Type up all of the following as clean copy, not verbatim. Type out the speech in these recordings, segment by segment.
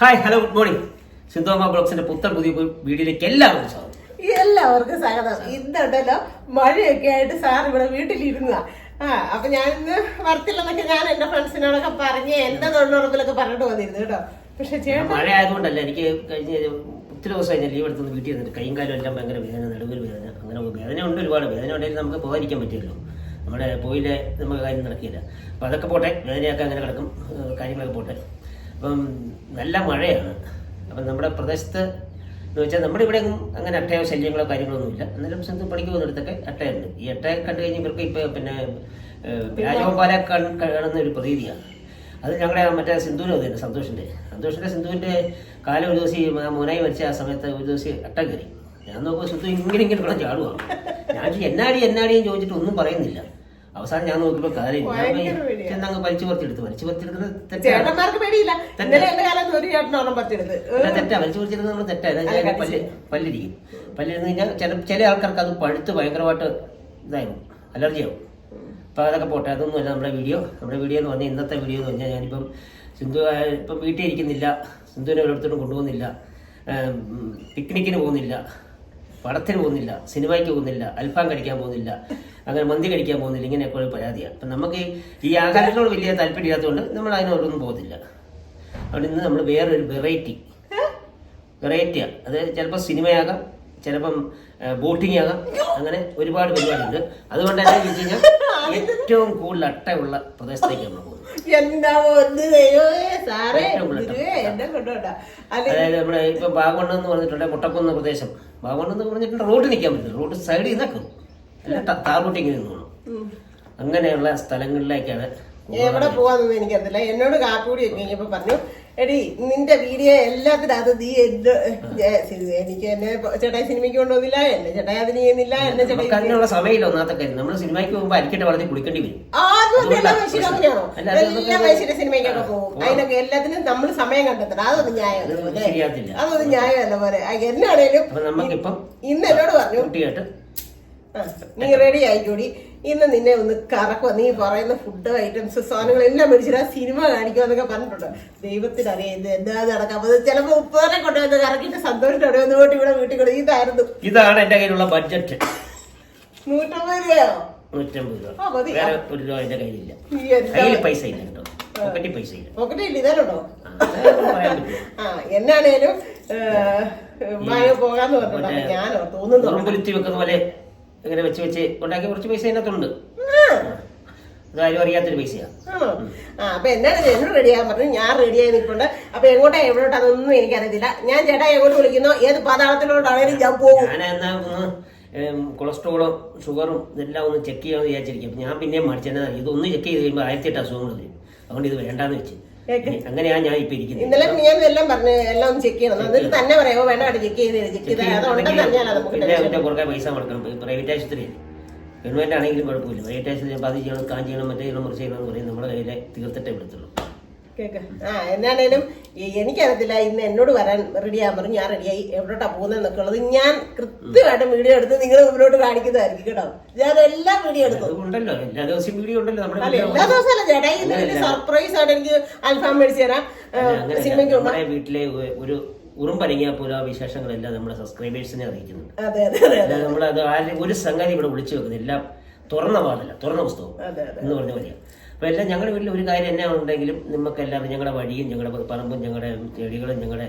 Hi hello good morning. സിന്ധോമ ബ്ലോഗ്സിന്റെ പുതിയ വീഡിയോയിലേക്ക് എല്ലാവർക്കും സ്വാഗതം. ഇന്നുണ്ടല്ലോ മഴയൊക്കെ ആയിട്ട് സാർ ഇവിടെ വീട്ടിലിരുന്ന അപ്പൊ ഞാനിന്ന് വരത്തില്ലെന്നൊക്കെ ഞാൻ എന്റെ ഫ്രണ്ട്സിനോടൊക്കെ പറഞ്ഞ് എന്റെ തൊഴിലുറപ്പിലൊക്കെ പറഞ്ഞിട്ട് വന്നിരുന്നു കേട്ടോ. പക്ഷെ മഴ ആയതുകൊണ്ടല്ല, എനിക്ക് കഴിഞ്ഞ ഒത്തിരി ദിവസമായി ഞാൻ ലീവ് എടുത്തൊന്ന് വീട്ടിൽ ഇരുന്നിട്ട് കൈയും കാലും എല്ലാം ഭയങ്കര വേദന, നടുവിൽ വേദന, അങ്ങനെ വേദന ഉണ്ട്, ഒരുപാട് വേദന ഉണ്ടെങ്കിൽ നമുക്ക് പോകാതിരിക്കാൻ പറ്റുമല്ലോ. നമ്മുടെ പോയില്ലേ നമുക്ക് കാര്യം നടക്കില്ല. അപ്പം അതൊക്കെ പോട്ടെ, വേദനയൊക്കെ അങ്ങനെ കിടക്കും, കാര്യങ്ങളൊക്കെ പോട്ടെ. അപ്പം നല്ല മഴയാണ്. അപ്പം നമ്മുടെ പ്രദേശത്ത് എന്ന് വെച്ചാൽ നമ്മുടെ ഇവിടെ അങ്ങനെ അട്ടയോ ശല്യങ്ങളോ കാര്യങ്ങളൊന്നുമില്ല. എന്നാലും സിന്ധു പണിക്ക് പോകുന്നിടത്തൊക്കെ അട്ടയുണ്ട്. ഈ അട്ടയെ കണ്ടു കഴിഞ്ഞ് ഇവർക്ക് ഇപ്പം പിന്നെ രാജഗോപാല കാണുന്ന ഒരു പ്രതീതിയാണ്. അത് ഞങ്ങളുടെ മറ്റേ സിന്ധുവിനും അത് തന്നെ, സിന്ധുവിൻ്റെ കാലം ഒരു ദിവസം മോനായി മരിച്ച ആ സമയത്ത് ഒരു ദിവസം അട്ട കയറി. ഞാൻ നോക്കുമ്പോൾ സിന്ധു ഇങ്ങനെ ഇവിടെ ചാടുവാണ്. ഞാൻ എന്നാടിയും ചോദിച്ചിട്ട് ഒന്നും പറയുന്നില്ല. അവസാനം ഞാൻ നോക്കിയപ്പോൾ കാര്യം ചെന്നങ്ങ് വലിച്ചു പറിച്ചെടുക്കുന്നത് തെറ്റാ. വലിച്ചു പറിച്ചെടുക്കുന്നത് നമ്മൾ തെറ്റാ. പല്ലിരിക്കും. പല്ലിരുന്ന് കഴിഞ്ഞാൽ ചില ആൾക്കാർക്ക് അത് പഴുത്ത് ഭയങ്കരമായിട്ട് ഇതായിരുന്നു, അലർജിയാവും. അപ്പോൾ അതൊക്കെ പോട്ടെ, അതൊന്നുമല്ല നമ്മുടെ വീഡിയോ എന്ന് പറഞ്ഞാൽ ഇന്നത്തെ വീഡിയോ എന്ന് പറഞ്ഞാൽ ഞാനിപ്പം സിന്ധു ഇപ്പം വീട്ടിൽ ഇരിക്കുന്നില്ല, സിന്ധുവിനെ ഒരിടത്തോട്ടും കൊണ്ടുപോകുന്നില്ല, പിക്നിക്കിന് പോകുന്നില്ല, പടത്തിന് പോകുന്നില്ല, സിനിമയ്ക്ക് പോകുന്നില്ല, അൽഫാം കഴിക്കാൻ പോകുന്നില്ല, അങ്ങനെ മന്തി കഴിക്കാൻ പോകുന്നില്ല. ഇങ്ങനെയൊക്കെ ഒരു പരാതിയാണ്. അപ്പം നമുക്ക് ഈ ആഹാരത്തിനോട് വലിയ താല്പര്യമില്ലാത്തതുകൊണ്ട് നമ്മൾ അതിനോടൊന്നും പോകുന്നില്ല. അതുകൊണ്ട് ഇന്ന് നമ്മൾ വേറൊരു വെറൈറ്റിയാണ്. അത് ചിലപ്പോൾ സിനിമയാകാം, ചിലപ്പം ബോട്ടിങ് ആകാം, അങ്ങനെ ഒരുപാട് പരിപാടിയുണ്ട്. അതുകൊണ്ട് തന്നെ വെച്ച് കഴിഞ്ഞാൽ ഏറ്റവും കൂടുതൽ അട്ടയുള്ള പ്രദേശത്തേക്ക് നമ്മൾ പോകുന്നത്. അതായത് നമ്മുടെ ഇപ്പൊ ബാഗവണ്ണം എന്ന് പറഞ്ഞിട്ടുണ്ട്, മുട്ടക്കുന്ന് പ്രദേശം. ബാഗവണ്ണം എന്ന് പറഞ്ഞിട്ടുണ്ട് റോഡ് നിൽക്കാൻ പറ്റില്ല, റോഡ് സൈഡിൽ നിന്നൊക്കെ അല്ല താറൂട്ടിങ്ങനെ നിന്നോണം. അങ്ങനെയുള്ള സ്ഥലങ്ങളിലേക്കാണ്. എവിടെ പോവാന്നൊന്നും എനിക്കറിയില്ല. എന്നോട് കാപ്പൂടി കഴിഞ്ഞപ്പോ പറഞ്ഞു, എടി നിന്റെ വീഡിയോ എല്ലാത്തിനകത്ത് നീ എനിക്ക് എന്നെ ചേട്ടായി സിനിമയ്ക്ക് കൊണ്ടുപോകുന്നില്ല, എന്നെ ചേട്ടായി അതിന് ചെയ്യുന്നില്ല, എന്നെ ചേട്ടായി അതിനുള്ള സമയമില്ല. ഒന്നാമത്തെ കാര്യം, നമ്മൾ സിനിമയ്ക്ക് പോകുമ്പോൾ അരിക്കട്ടെ വളർത്തി കുളിക്കേണ്ടി വരും. എല്ലാ വയസ്സിലെ സിനിമയ്ക്കൊക്കെ പോകും. അതിനൊക്കെ എല്ലാത്തിനും നമ്മൾ സമയം കണ്ടെത്തണം. അതൊന്നും ന്യായമല്ല, അതൊന്നും ന്യായമല്ല പോലെ. എന്നാണേലും നമുക്കിപ്പം ഇന്ന് എന്നോട് പറഞ്ഞു, കുട്ടിയായിട്ട് നീ റെഡി ആയിക്കോടി, ഇന്ന് നിന്നെ ഒന്ന് കറക്കുക, നീ പറയുന്ന ഫുഡ് ഐറ്റംസ് സാധനങ്ങളെല്ലാം മേടിച്ചിട്ട് സിനിമ കാണിക്കുക എന്നൊക്കെ പറഞ്ഞിട്ടുണ്ട്. ദൈവത്തിനറിയാം ഇത് എന്താ നടക്കാം. അപ്പൊ ചിലപ്പോ ഉപ്പേറെ കൊണ്ടുവന്ന് കറക്കിട്ട് സന്തോഷത്തോടെ ഒന്ന് പോയിട്ട് ഇവിടെ വീട്ടിൽ കൊണ്ട് ഇതാണ് എന്റെ കയ്യിലുള്ള ബഡ്ജറ്റ്. 150 രൂപയോ? 150 രൂപ. വേറെ ഒരു രൂപ എന്റെ കയ്യിലില്ല. കയ്യിൽ പൈസ ഇല്ല കേട്ടോ, പോക്കറ്റിൽ പൈസ ഇല്ല. പോക്കറ്റിൽ ഇതാണോ? എന്നാണേലും പോകാന്ന് പറഞ്ഞിട്ടുണ്ട്. ഞാനോ തോന്നുന്നു വെക്കുന്ന പോലെ ഇങ്ങനെ വെച്ച് ഉണ്ടാക്കി കുറച്ച് പൈസ അതിനകത്തുണ്ട്. അതാരും അറിയാത്തൊരു പൈസയാണ്. അപ്പൊ എന്നാണ് എന്നോട് റെഡിയാകാൻ പറഞ്ഞു. ഞാൻ റെഡിയായി നിൽക്കുന്നുണ്ട്. അപ്പൊ എങ്ങോട്ടാ എവിടോട്ടാന്നൊന്നും എനിക്കറിയത്തില്ല. ഞാൻ ചേട്ടാ എങ്ങോട്ട് വിളിക്കുന്നോ, ഏത് പാതാളത്തിലോട്ടാണേലും ഞാൻ പോകും. ഞാൻ എന്നാ ഒന്ന് കൊളസ്ട്രോളും ഷുഗറും ഇതെല്ലാം ഒന്ന് ചെക്ക് ചെയ്യാമെന്ന് വിചാരിച്ചിരിക്കും. ഞാൻ പിന്നെയും മടിച്ചെന്നാ ഇതൊന്ന് ചെക്ക് ചെയ്ത് കഴിയുമ്പോൾ 1008 അസുഖങ്ങൾ വരും. അതുകൊണ്ട് ഇത് വേണ്ടാന്ന് വെച്ച് അങ്ങനെയാണ് ഞാൻ ഇപ്പൊ ഇരിക്കുന്നത്. ഇന്നലെ ഞാൻ എല്ലാം പറഞ്ഞു, എല്ലാം ഒന്ന് ചെക്ക് ചെയ്യണം. എന്നിട്ട് തന്നെ പറയാമോ വേണ്ട ചെക്ക് ചെയ്ത് കുറേ പൈസ മുടക്കണം. പ്രൈവറ്റ് ആശുപത്രി ഗവൺമെന്റ് ആണെങ്കിലും കുഴപ്പമില്ല. പ്രൈവറ്റ് ആശുപത്രി അത് ചെയ്യണം, കാൻ ചെയ്യണം, മറ്റേ ചെയ്യണം, മുറിച്ച് ചെയ്യണം എന്ന് പറയും. നമ്മുടെ കയ്യിലെ തീർത്തിട്ടേ വിടത്തുള്ളൂ. എന്നാണേലും എനിക്കറിയത്തില്ല. ഇന്ന് എന്നോട് വരാൻ റെഡിയാകാൻ പറഞ്ഞു. ഞാൻ റെഡിയായി. എവിടോട്ടാ പോകുന്നതെന്നൊക്കെ ഉള്ളത് ഞാൻ കൃത്യമായിട്ട് വീഡിയോ എടുത്ത് നിങ്ങളുടെ മുന്നോട്ട് കാണിക്കുന്നതായിരിക്കും കേട്ടോ. ഞാൻ എല്ലാ വീഡിയോ എടുത്തു. എല്ലാ ദിവസവും വീഡിയോ ഉണ്ടല്ലോ. എല്ലാ ദിവസമല്ല ചേട്ടാ, ഇതിന് സർപ്രൈസ് ആയിട്ട് എനിക്ക് അൽഫാം മേടിച്ചു തരാം. സിനിമയ്ക്ക് നമ്മുടെ വീട്ടിലെ ഒരു ഉറുമ്പരങ്ങിയാൽ പോലും ആ വിശേഷങ്ങളെല്ലാം നമ്മുടെ സബ്സ്ക്രൈബേഴ്സിനെ അറിയിക്കുന്നുണ്ട്. നമ്മളത് ഒരു സംഗതി ഇവിടെ വിളിച്ചു വെക്കുന്നത് എല്ലാം തുറന്ന പാടില്ല, തുറന്ന പുസ്തകം എന്ന് പറഞ്ഞ മതിയാണ്. അപ്പോൾ എല്ലാം ഞങ്ങളുടെ വീട്ടിൽ ഒരു കാര്യം എന്നാ ഉണ്ടെങ്കിലും നമുക്ക് എല്ലാവരും ഞങ്ങളുടെ വഴിയും ഞങ്ങളുടെ പറമ്പും ഞങ്ങളുടെ ചെടികളും ഞങ്ങളുടെ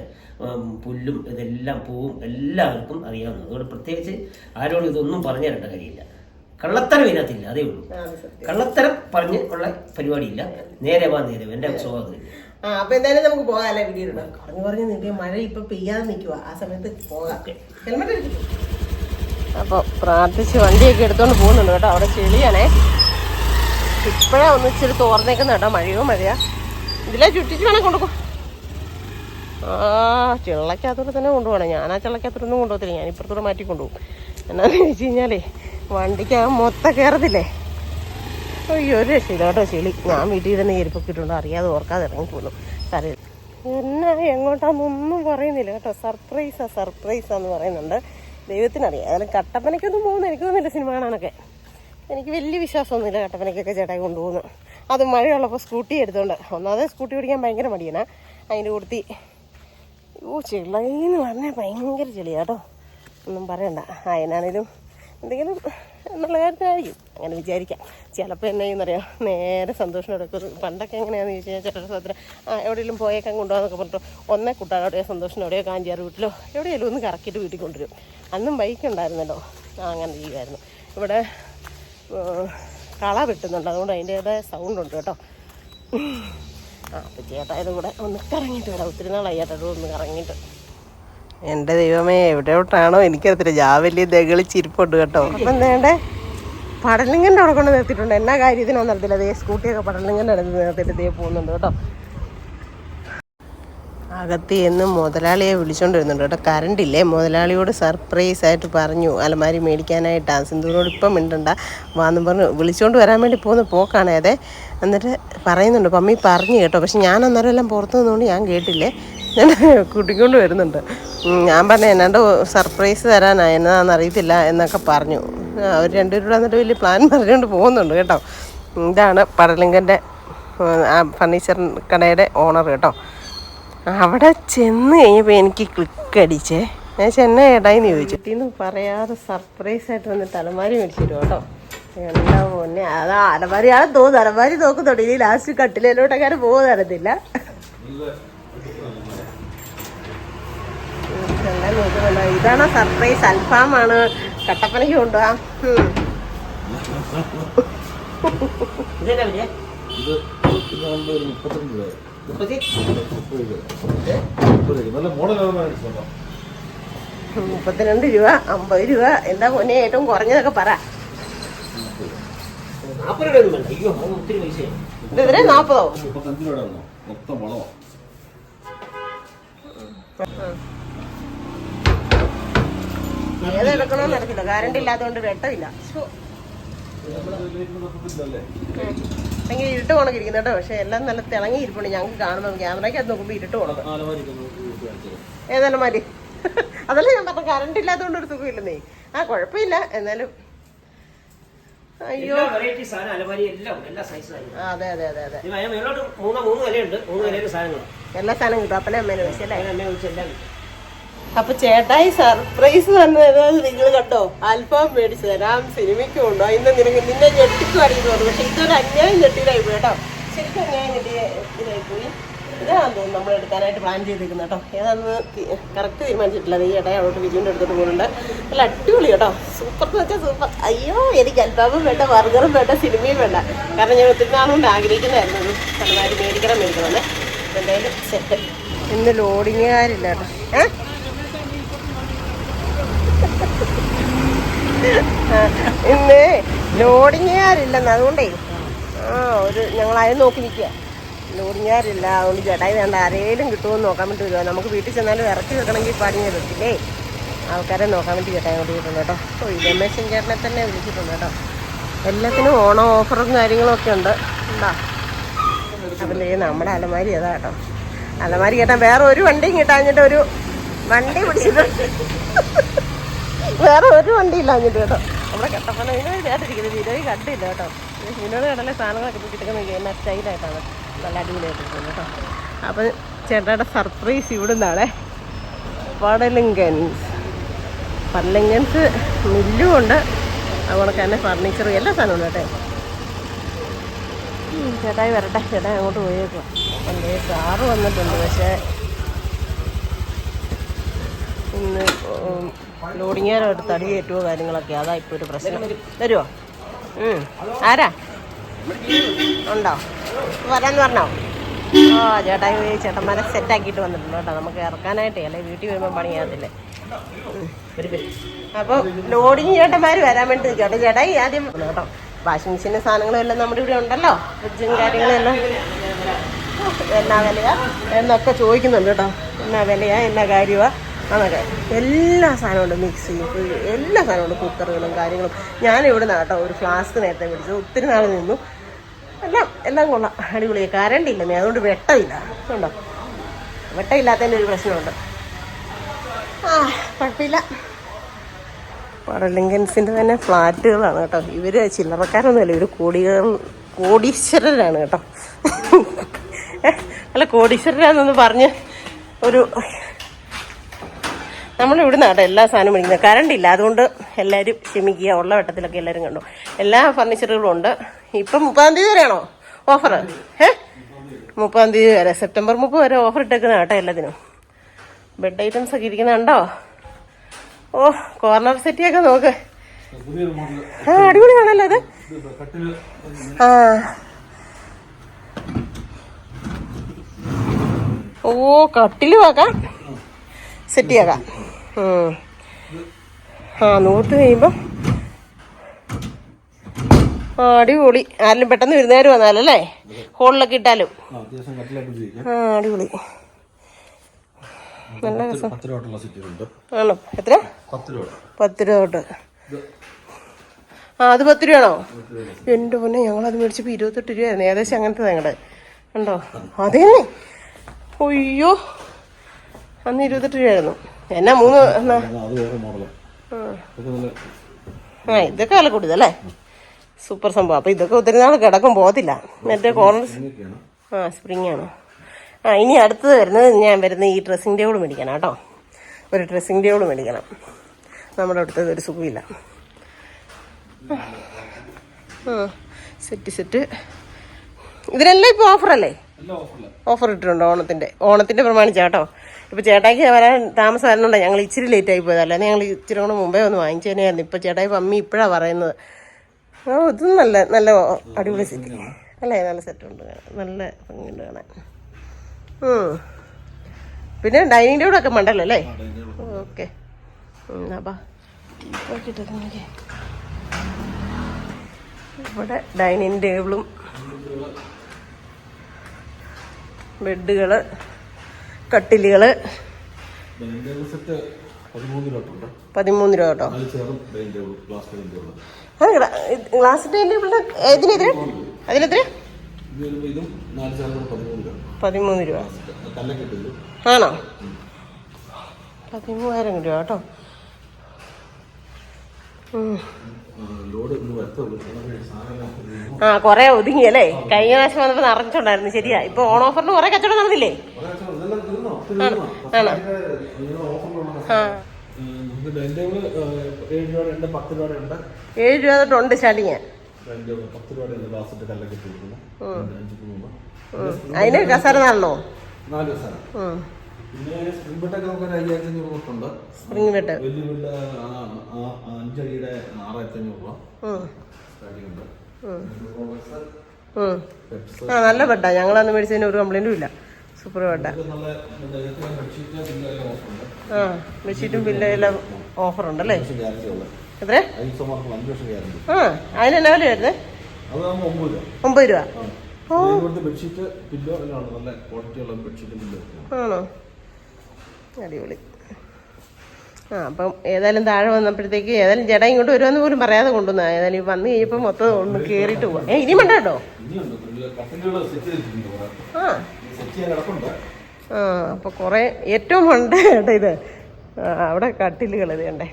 പുല്ലും ഇതെല്ലാം പൂവും എല്ലാവർക്കും അറിയാവുന്നത്. അതുകൊണ്ട് പ്രത്യേകിച്ച് ആരോടും ഇതൊന്നും പറഞ്ഞു തരേണ്ട കാര്യമില്ല. കള്ളത്തരം ഇതിനകത്തില്ല, അതേ ഉള്ളൂ. കള്ളത്തരം പറഞ്ഞ് ഉള്ള പരിപാടിയില്ല. നേരെ എൻ്റെ സ്വഭാവത്തിൽ. അപ്പൊ എന്തായാലും നമുക്ക് പോകാല്ലേ വീഡിയോ പറഞ്ഞു നിൽക്കുക. മഴ ഇപ്പൊ പെയ്യാതെ നിൽക്കുക. ആ സമയത്ത് പോകാം. ഹെൽമെറ്റ് എടുത്തിട്ടു. അപ്പൊ പ്രാർത്ഥിച്ച് വണ്ടിയൊക്കെ എടുത്തോണ്ട് പോകുന്നുണ്ട് കേട്ടോ. അവിടെ ചെളിയാണേ. ഇപ്പഴേ ഒന്ന് ഇച്ചിരി തോർന്നേക്കുന്ന കേട്ടോ. മഴയാ. ഇതിലെ ചുറ്റിച്ച് വേണേ കൊണ്ടുപോകും. ചെള്ളക്കകത്തോടെ തന്നെ കൊണ്ടുപോകണം. ഞാൻ ആ ചെള്ളക്കകത്തോടൊന്നും കൊണ്ടുപോകത്തില്ല. ഞാൻ ഇപ്പുറത്തൂടെ മാറ്റി കൊണ്ടുപോകും. എന്നാന്ന് ചോദിച്ചു കഴിഞ്ഞാലേ വണ്ടിക്ക് ആ മൊത്തം കയറത്തില്ലേ. അയ്യോ ഒരു രക്ഷയില്ല കേട്ടോ ചെളി. ഞാൻ വീട്ടിൽ തന്നെ ചെരുപ്പൊക്കെ ഇട്ടുണ്ട്, അറിയാതെ ഓർക്കാതെ ഇറങ്ങി പോകുന്നു. സാരമില്ല. എന്നാ എങ്ങോട്ടാന്നൊന്നും പറയുന്നില്ല കേട്ടോ. സർപ്രൈസാന്ന് പറയുന്നുണ്ട്. ദൈവത്തിനറിയാം. അതിലും കട്ടപ്പനയ്ക്കൊന്നും പോകുന്നു എനിക്ക് തോന്നുന്നില്ല സിനിമ കാണാനൊക്കെ. എനിക്ക് വലിയ വിശ്വാസമൊന്നുമില്ല കട്ടപ്പനയ്ക്കൊക്കെ ചേട്ടായി കൊണ്ടുപോകുന്നു. അത് മഴയുള്ളപ്പോൾ സ്കൂട്ടി എടുത്തോണ്ട്. ഒന്നാമത് സ്കൂട്ടി ഓടിക്കാൻ ഭയങ്കര മടിയാണ്. അതിൻ്റെ കൂട്ടത്തിൽ ചെളിയെന്ന് പറഞ്ഞാൽ ഭയങ്കര ചെളിയാട്ടോ, ഒന്നും പറയണ്ട. അതിനാണേലും എന്തെങ്കിലും എന്നുള്ള കാര്യത്തിലായിരിക്കും, അങ്ങനെ വിചാരിക്കാം. ചിലപ്പോൾ എന്നെ ചെയ്യുന്നറിയാം, നേരെ സന്തോഷത്തോടെ പണ്ടൊക്കെ എങ്ങനെയാണെന്ന് ചോദിച്ചു കഴിഞ്ഞാൽ ചേട്ടൻ സഹോദരൻ എവിടെയെങ്കിലും പോയേക്കാൻ കൊണ്ടുപോകാന്നൊക്കെ പറഞ്ഞിട്ട് ഒന്നേ കുട്ടാടോടെയോ സന്തോഷത്തോടെയോ കാഞ്ചാറ് വീട്ടിലോ എവിടെയെങ്കിലും ഒന്ന് കറക്കിയിട്ട് വീട്ടിൽ കൊണ്ടുവരും. അന്നും ബൈക്ക് ഉണ്ടായിരുന്നല്ലോ, അങ്ങനെ ചെയ്യുമായിരുന്നു. ഇവിടെ കള വെട്ടുന്നുണ്ട്, അതുകൊണ്ട് അതിൻ്റേതായ സൗണ്ടുണ്ട് കേട്ടോ. അപ്പം ചേട്ടായത് കൂടെ ഒന്ന് കറങ്ങിയിട്ട് വിടാം. ഒത്തിരി നാളായി ചേട്ടായിട്ട് ഒന്ന് കറങ്ങിയിട്ട്. എൻ്റെ ദൈവമേ, എവിടെയോട്ടാണോ എനിക്കറിയത്തില്ല, ജാവലി ദകളിച്ചിരിപ്പുണ്ട് കേട്ടോ. അപ്പം എന്താണ്ടേ പടലിങ്ങൻ്റെ അവിടെ കൊണ്ട് നിർത്തിയിട്ടുണ്ട്. എന്നാ കാര്യത്തിനൊന്നും അറിയത്തില്ല. അതേ സ്കൂട്ടിയൊക്കെ പടലിങ്ങൻ്റെ അടുത്ത് നിർത്തിയിട്ട് ഇതേ പോകുന്നുണ്ട് കേട്ടോ. അകത്ത് എന്ന് മുതലാളിയെ വിളിച്ചുകൊണ്ട് വരുന്നുണ്ട് കേട്ടോ. കറണ്ടില്ലേ, മുതലാളിയോട് സർപ്രൈസ് ആയിട്ട് പറഞ്ഞു അലമാരി മേടിക്കാനായിട്ടാണ്. സിന്ധുവിനോട് ഇപ്പം മിണ്ടണ്ട വാന്നും പറഞ്ഞ് വിളിച്ചുകൊണ്ട് വരാൻ വേണ്ടി പോകുന്ന പോക്കാണേ അതെ. എന്നിട്ട് പറയുന്നുണ്ട് പമ്മി പറഞ്ഞു കേട്ടോ. പക്ഷെ ഞാൻ അന്നേരം എല്ലാം പുറത്തു നിന്നുകൊണ്ട് ഞാൻ കേട്ടില്ലേ, ഞാൻ കൂട്ടിക്കൊണ്ട് വരുന്നുണ്ട്. ഞാൻ പറഞ്ഞു എന്നാണ്ട് സർപ്രൈസ് തരാനാ, എന്നതാണെന്ന് അറിയത്തില്ല എന്നൊക്കെ പറഞ്ഞു. അവർ രണ്ടുപേരും എന്നിട്ട് വലിയ പ്ലാൻ പറഞ്ഞുകൊണ്ട് പോകുന്നുണ്ട് കേട്ടോ. ഇതാണ് പടലിങ്കൻ്റെ ഫർണിച്ചർ കടയുടെ ഓണർ കേട്ടോ. അവിടെ ചെന്ന് കഴിഞ്ഞപ്പോൾ എനിക്ക് ക്ലിക്ക് അടിച്ചേ. ഞാൻ ചെന്നൈ ഏട്ടായിന്ന് ചോദിച്ചു. ഇന്ന് പറയാതെ സർപ്രൈസ് ആയിട്ട് വന്നിട്ട് അലമാരി മേടിച്ചിട്ട് കേട്ടോ. എന്താ പൊന്നെ, അതാ അലമാരിയാണ് തോന്നുന്നു. അലമാരി നോക്കുന്നുണ്ട്, ഇനി ലാസ്റ്റ് കട്ടിലോട്ടൊക്കെ പോകുന്ന അറിയത്തില്ല. എല്ലാം നോക്കുന്നുണ്ടോ? ഇതാണോ സർപ്രൈസ്? അൽഫാമാണ്, കട്ടപ്പനയ്ക്ക് കൊണ്ടുപോവാം. ഇത് 32 രൂപ, 50 രൂപ. എന്താ പൊന്നെ ഏറ്റവും കുറഞ്ഞതൊക്കെ പറ. ഇതെതിരെ 40ഓ? ഏതെടുക്കണമെന്ന് അറിയത്തില്ല, കറണ്ട് ഇല്ലാത്തതുകൊണ്ട് വെട്ടമില്ല. ഭയങ്കര ഇരുട്ട് പോണക്കിരിക്കുന്നു കേട്ടോ. പക്ഷെ എല്ലാം നല്ല തിളങ്ങി ഇരിപ്പുണ്ട്. ഞങ്ങൾക്ക് കാണുമ്പോൾ ക്യാമറയ്ക്കകത്ത് നോക്കുമ്പോൾ ഇരുട്ട് പോണത്. ഏതായാലും മതി. അതല്ല ഞാൻ പറഞ്ഞ, കറണ്ട് ഇല്ലാത്തതുകൊണ്ട് ഒരു സുഖമില്ലെന്നേ. കുഴപ്പമില്ല എന്നാലും. അയ്യോ അതെ അതെ അതെ അതെ, എല്ലാ സാധനം കിട്ടും. അപ്പനെ അമ്മേനെ വെച്ചല്ലേ. അപ്പൊ ചേട്ടായി സർപ്രൈസ് തന്നത് നിങ്ങൾ കണ്ടോ? അൽഫാം മേടിച്ചു തരാം, സിനിമയ്ക്ക് കൊണ്ടോ, ഇന്ന് നിന്നെ ഞെട്ടിക്കുമായിരിക്കും തോന്നുന്നു. പക്ഷെ ഇതൊരു അന്യായം ഞെട്ടിയിലായി പോയി കേട്ടോ. ശരിക്കും അന്യായം ഇതായി പോയി. ഇതാണെന്ന് തോന്നുന്നു നമ്മൾ എടുക്കാനായിട്ട് പ്ലാൻ ചെയ്തിരിക്കുന്നത് കേട്ടോ. ഏതാണെന്ന് കറക്റ്റ് തീരുമാനിച്ചിട്ടില്ല. ഈ ചേട്ടായി അവിടെ വിജുവിൻ്റെ അടുത്തോട്ട് പോകുന്നുണ്ട്. നല്ല അടിപൊളി കേട്ടോ, സൂപ്പർ എന്ന് വെച്ചാൽ സൂപ്പർ. അയ്യോ, എനിക്ക് അൽഫാമും വേണ്ട, ബർഗറും വേണ്ട, സിനിമയും വേണ്ട. കാരണം ഞാൻ ഒത്തിരി നാളുകൊണ്ട് ആഗ്രഹിക്കുന്നതായിരുന്നു ഒരു സ്ഥലമായിട്ട് മേടിക്കണമെന്ന്. എന്തായാലും സെറ്റ്. ഇന്ന് ലോഡിങ്ങുകാരില്ല കേട്ടോ. ഇന്ന് ലോഡിങ്ങുകാരില്ലെന്ന്, അതുകൊണ്ടേ ഞങ്ങൾ അതിന് നോക്കി നിൽക്കുക. ലോഡിങ്ങുകാരില്ല, അതുകൊണ്ട് ചേട്ടായി വേണ്ട, ആരേലും കിട്ടുമെന്ന് നോക്കാൻ വേണ്ടി വരുവാ. നമുക്ക് വീട്ടിൽ ചെന്നാലും ഇറക്കി വെക്കണമെങ്കിൽ പണിഞ്ഞ് വെക്കില്ലേ, ആൾക്കാരെ നോക്കാൻ വേണ്ടി ചേട്ടായി കൊണ്ട് വിട്ടിട്ടുണ്ട് കേട്ടോ. രമേശൻ ചേട്ടനെ തന്നെ വിളിച്ചിട്ടുണ്ട് കേട്ടോ. എല്ലാത്തിനും ഓണം ഓഫറും കാര്യങ്ങളും ഒക്കെ ഉണ്ട്. എന്താ അതല്ലേ നമ്മുടെ അലമാരി അതാ കേട്ടോ. അലമാരി കേട്ടാൽ വേറെ ഒരു വണ്ടിയും കിട്ടാഞ്ഞിട്ട് ഒരു വണ്ടി പിടിച്ചിട്ടുണ്ട്. വേറെ ഒരു വണ്ടി ഇല്ലാഞ്ഞിട്ട് കേട്ടോ. നമ്മുടെ കട്ടപ്പന ഇതിനായിട്ടിരിക്കുന്നത് വിനോദി കണ്ടില്ല കേട്ടോ. വിനോദ കടലെ സാധനങ്ങളൊക്കെ കിട്ടുന്നത് എന്നാ സ്റ്റൈലായിട്ടാണ്, നല്ല അടിപൊളിയായിട്ടിരിക്കുന്നത് കേട്ടോ. അപ്പം ചേട്ടായുടെ സർപ്രൈസ് ഇവിടെ നിന്നാണേ. പടലിങ്കൻസ് മില്ലും ഉണ്ട്, അതുപോലെ തന്നെ ഫർണിച്ചറും എല്ലാ സാധനവും ഉണ്ട് കേട്ടോ. ചേട്ടായി വരട്ടെ, ചേട്ടായി അങ്ങോട്ട് പോയേക്കുക. എൻ്റെ കാറ് വന്നിട്ടുണ്ട്, പക്ഷേ ഇന്ന് ലോഡിങ്ങാനായിട്ട് തടി കയറ്റുമോ കാര്യങ്ങളൊക്കെ, അതാ ഇപ്പോൾ ഒരു പ്രശ്നം. തരുമോ? ആരാ ഉണ്ടോ? വരാന്ന് പറഞ്ഞോ? ചേട്ടായി ചേട്ടന്മാരെ സെറ്റാക്കിയിട്ട് വന്നിട്ടുണ്ട് കേട്ടോ. നമുക്ക് ഇറക്കാനായിട്ടേ, അല്ലെ വീട്ടിൽ വരുമ്പോൾ പണിയാകത്തില്ലേ. അപ്പോൾ ലോഡിങ് ചേട്ടന്മാർ വരാൻ വേണ്ടി നിൽക്കട്ടെ. ചേട്ടായി ആദ്യം കേട്ടോ. വാഷിംഗ് മെഷീൻ്റെ സാധനങ്ങളും എല്ലാം നമ്മുടെ ഇവിടെ ഉണ്ടല്ലോ, ഫ്രിഡ്ജും കാര്യങ്ങളും എല്ലാം. എന്നാ വിലയാ എന്നൊക്കെ ചോദിക്കുന്നുണ്ട് കേട്ടോ. എന്നാ വിലയാ, എന്നാ കാര്യമാണ് എന്നൊക്കെ. എല്ലാ സാധനമുണ്ട്, മിക്സി, എല്ലാ സാധനമുണ്ട്, കുക്കറുകളും കാര്യങ്ങളും. ഞാനിവിടെ നിന്ന് കേട്ടോ ഒരു ഫ്ലാസ്ക് നേരത്തെ മേടിച്ചു, ഒത്തിരി നാൾ നിന്നു. എല്ലാം കൊള്ളാം, അടിപൊളിയാണ്. കറണ്ടില്ലെന്നേ, അതുകൊണ്ട് വെട്ടമില്ല. ഉണ്ടോ? വെട്ടമില്ലാത്തതിൻ്റെ ഒരു പ്രശ്നമുണ്ട്. കുഴപ്പമില്ല. പടലിങ്കൻസിൻ്റെ തന്നെ ഫ്ലാറ്റുകളാണ് കേട്ടോ. ഇവർ ചില്ലറക്കാരൊന്നുമല്ല, ഇവർ കോടീശ്വരരാണ് കേട്ടോ. അല്ല, കോടീശ്വരരാന്നൊന്ന് പറഞ്ഞ് ഒരു നമ്മൾ ഇവിടുന്ന് കേട്ടോ എല്ലാ സാധനവും മേടിക്കുന്നത്. കറണ്ട് ഇല്ല, അതുകൊണ്ട് എല്ലാവരും ക്ഷമിക്കുക. ഉള്ള വെട്ടത്തിലൊക്കെ എല്ലാവരും കണ്ടു. എല്ലാ ഫർണിച്ചറുകളും ഉണ്ട്. ഇപ്പം 30-ാം തീയതി വരെയാണോ ഓഫർ? 30-ാം തീയതി വരെ, സെപ്റ്റംബർ 30 വരെ ഓഫർ ഇട്ടേക്കുന്ന കേട്ടോ എല്ലാത്തിനും. ബെഡ് ഐറ്റംസ് ഒക്കെ ഇരിക്കുന്നുണ്ടോ? ഓ, കോർണർ സെറ്റിയൊക്കെ നോക്ക്. അടിപൊളിയാണല്ലോ അത്. ഓ, കട്ടിലും ആക്കാം, സെറ്റ് ചെയ്യാക്കാം. നൂർത്ത് കഴിയുമ്പം അടിപൊളി. ആരെങ്കിലും പെട്ടെന്ന് വരുന്നേരം വന്നാലല്ലേ, ഹോളിലൊക്കെ ഇട്ടാലും അടിപൊളി. നല്ല രസം ആണോ? എത്ര? 10 രൂപ തൊട്ട്. അത് 10 രൂപയാണോ? എൻ്റെ പൊന്നെ, ഞങ്ങളത് മേടിച്ചപ്പോൾ 28 രൂപയായിരുന്നു ഏകദേശം. അങ്ങനത്തെ ഞങ്ങളുടെ ഉണ്ടോ? അതേ. അയ്യോ, അന്ന് 28 രൂപയായിരുന്നു. എന്നാ 3 ഇതൊക്കെ വില കൂടിയതല്ലേ? സൂപ്പർ സംഭവം. അപ്പം ഇതൊക്കെ ഒത്തിരി നാൾ കിടക്കും, പോകത്തില്ല. മറ്റേ കോർണർ സ്പ്രിങ് ആണ്. ഇനി അടുത്തത് വരുന്നത് ഈ ഡ്രസ്സിങ് ടേബിൾ മേടിക്കണം കേട്ടോ. ഒരു ഡ്രസ്സിങ് ടേബിൾ മേടിക്കണം. നമ്മുടെ അടുത്തത് ഒരു സുഖമില്ല. സെറ്റ് ഇതിനെല്ലാം ഇപ്പോൾ ഓഫറല്ലേ? ഓഫർ ഇട്ടിട്ടുണ്ട് ഓണത്തിൻ്റെ പ്രമാണിച്ചാ കേട്ടോ. ഇപ്പോൾ ചേട്ടായിക്ക് വരാൻ താമസം വരുന്നുണ്ടോ? ഞങ്ങൾ ഇച്ചിരി ലേറ്റായി പോയതല്ല, ഞങ്ങൾ ഇച്ചിരി കൂടെ മുമ്പേ ഒന്ന് വാങ്ങിച്ചതിനായിരുന്നു. ഇപ്പോൾ ചേട്ടായി മമ്മി ഇപ്പോഴാണ് പറയുന്നത്. ഇതും നല്ല അടിപൊളി സെറ്റ് അല്ലേ? നല്ല സെറ്റുണ്ട്, നല്ല ഭംഗിയുണ്ട് കാണാൻ. പിന്നെ ഡൈനിങ് ടേബിൾ ഒക്കെ മണ്ടല്ലോ അല്ലേ? ഓക്കെ. ഇവിടെ ഡൈനിങ് ടേബിളും ബെഡുകള്, കട്ടിലുകള് 13 രൂപ കേട്ടോ. ഗ്ലാസ് ഡൈനിങ് ടേബിളിന് ഇതിനെതിരെ അതിനെതിരെ 13 രൂപ ആണോ? 13,000 രൂപ കേട്ടോ. കൊറേ ഒതുങ്ങിയല്ലേ? കഴിഞ്ഞ പ്രാവശ്യം വന്നപ്പോ നിറച്ചിട്ടുണ്ടായിരുന്നു. ശരിയാ. ഇപ്പൊ ഓൺ ഓഫറിന് കൊറേ കച്ചവടം നടന്നില്ലേ? 7 രൂപ തൊട്ടുണ്ട് സ്റ്റാർട്ടിങ്. അതിന് കസേര നാളോ? സ്പ്രിംഗ് ബെഡ് 5 അടിയുടെ 6,500 രൂപ. നല്ല ബെഡാ. ഞങ്ങളന്ന് മേടിച്ചതിന് ഒരു കംപ്ലൈന്റും ഇല്ല. സൂപ്പർ ബെഡാ. ബെഡ്ഷീറ്റും ബില്ലെല്ലാം ഓഫർ ഉണ്ടല്ലേ? എത്ര? അതിനെന്നാ വില വരുന്നത്? 9 രൂപ. ആണോ? അടിപൊളി. അപ്പം ഏതായാലും താഴെ വന്നപ്പോഴത്തേക്ക് ഏതായാലും ചേട്ടാ ഇങ്ങോട്ട് വരുമെന്ന് പോലും പറയാതെ കൊണ്ടുവന്ന. ഏതായാലും വന്ന് കഴിയുമ്പോൾ മൊത്തം ഒന്ന് കയറിയിട്ട് പോവാം. ഇനിയും വേണ്ട കേട്ടോ. അപ്പൊ കൊറേ ഏറ്റവും ഉണ്ട് കേട്ടോ ഇത്. അവിടെ കട്ടിലുകൾ ഇത് കണ്ടേ.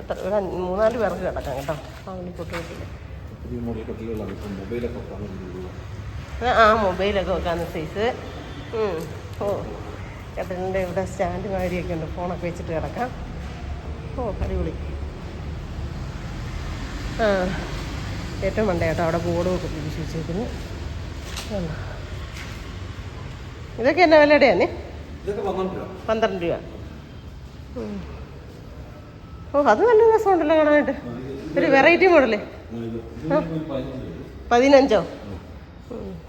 എത്ര 3-4 പേർക്ക് കിടക്കാം കേട്ടോ. പൊട്ടുകെട്ടില്ല. മൊബൈലൊക്കെ വെക്കാവുന്ന സൈസ്. കട്ടിലിൻ്റെ ഇവിടെ സ്റ്റാൻഡ് മാതിരിയൊക്കെ ഉണ്ട്. ഫോണൊക്കെ വെച്ചിട്ട് കിടക്കാം. അടിപൊളി. ഏറ്റവും വേണ്ട കേട്ടോ. അവിടെ ബോർഡും ഒക്കെ പിടിച്ച് വെച്ചേക്കുന്നു. ഇതൊക്കെ എന്നാ വിലയുടെയാന്നേ? 12 രൂപ. അത് നല്ല രസമുണ്ടല്ലോ കാണാനായിട്ട്. ഒരു വെറൈറ്റി മോഡല്. 15?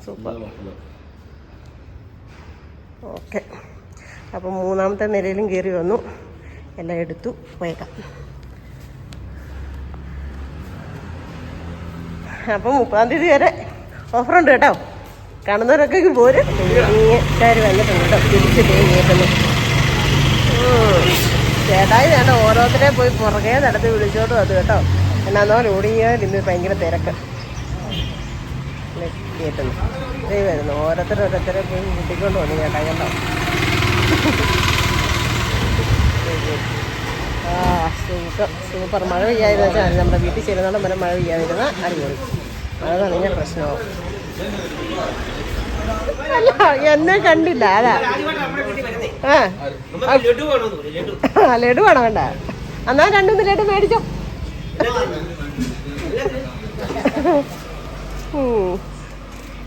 സൂപ്പർ. ഓക്കെ. അപ്പം 3-ാമത്തെ നിലയിലും കയറി വന്നു. എല്ലാം എടുത്തു പോയേക്കാം. അപ്പം 30-ാം തീയതി വരെ ഓഫറുണ്ട് കേട്ടോ. കാണുന്നവരൊക്കെ പോരും. തേങ്ങക്കാർ വന്നിട്ടുണ്ട് കേട്ടോ. തിരിച്ച് തേങ്ങേക്കുന്നു. ചേട്ടായി വേണ്ട ഓരോരുത്തരെ പോയി പുറകെ നടത്തി വിളിച്ചോട്ട് വന്നു കേട്ടോ. എന്നാന്നോ ലോഡിങ്ങിയാൽ ഇന്ന് ഭയങ്കര തിരക്ക് കേട്ടുന്നു. വരുന്നു ഓരോരുത്തരെ പോയി കൂട്ടിക്കൊണ്ട് വന്നു ചേട്ടാ കേട്ടോ. സൂപ്പർ. മഴ പെയ്യാതിരുന്ന വെച്ചാൽ നമ്മുടെ വീട്ടിൽ ചെല്ലുന്നോളം വരെ മഴ പെയ്യാതിരുന്ന അടിപൊളി. മഴ നനഞ്ഞ പ്രശ്നമോ? അല്ല, എന്നെ കണ്ടില്ല. അതാ ആ നമുക്ക് ലഡു വേണമെന്ന് പറയും, ലഡു. ആ ലഡു വേണം വേണ്ട. എന്നാ 2-3 ലഡു മേടിച്ചോ.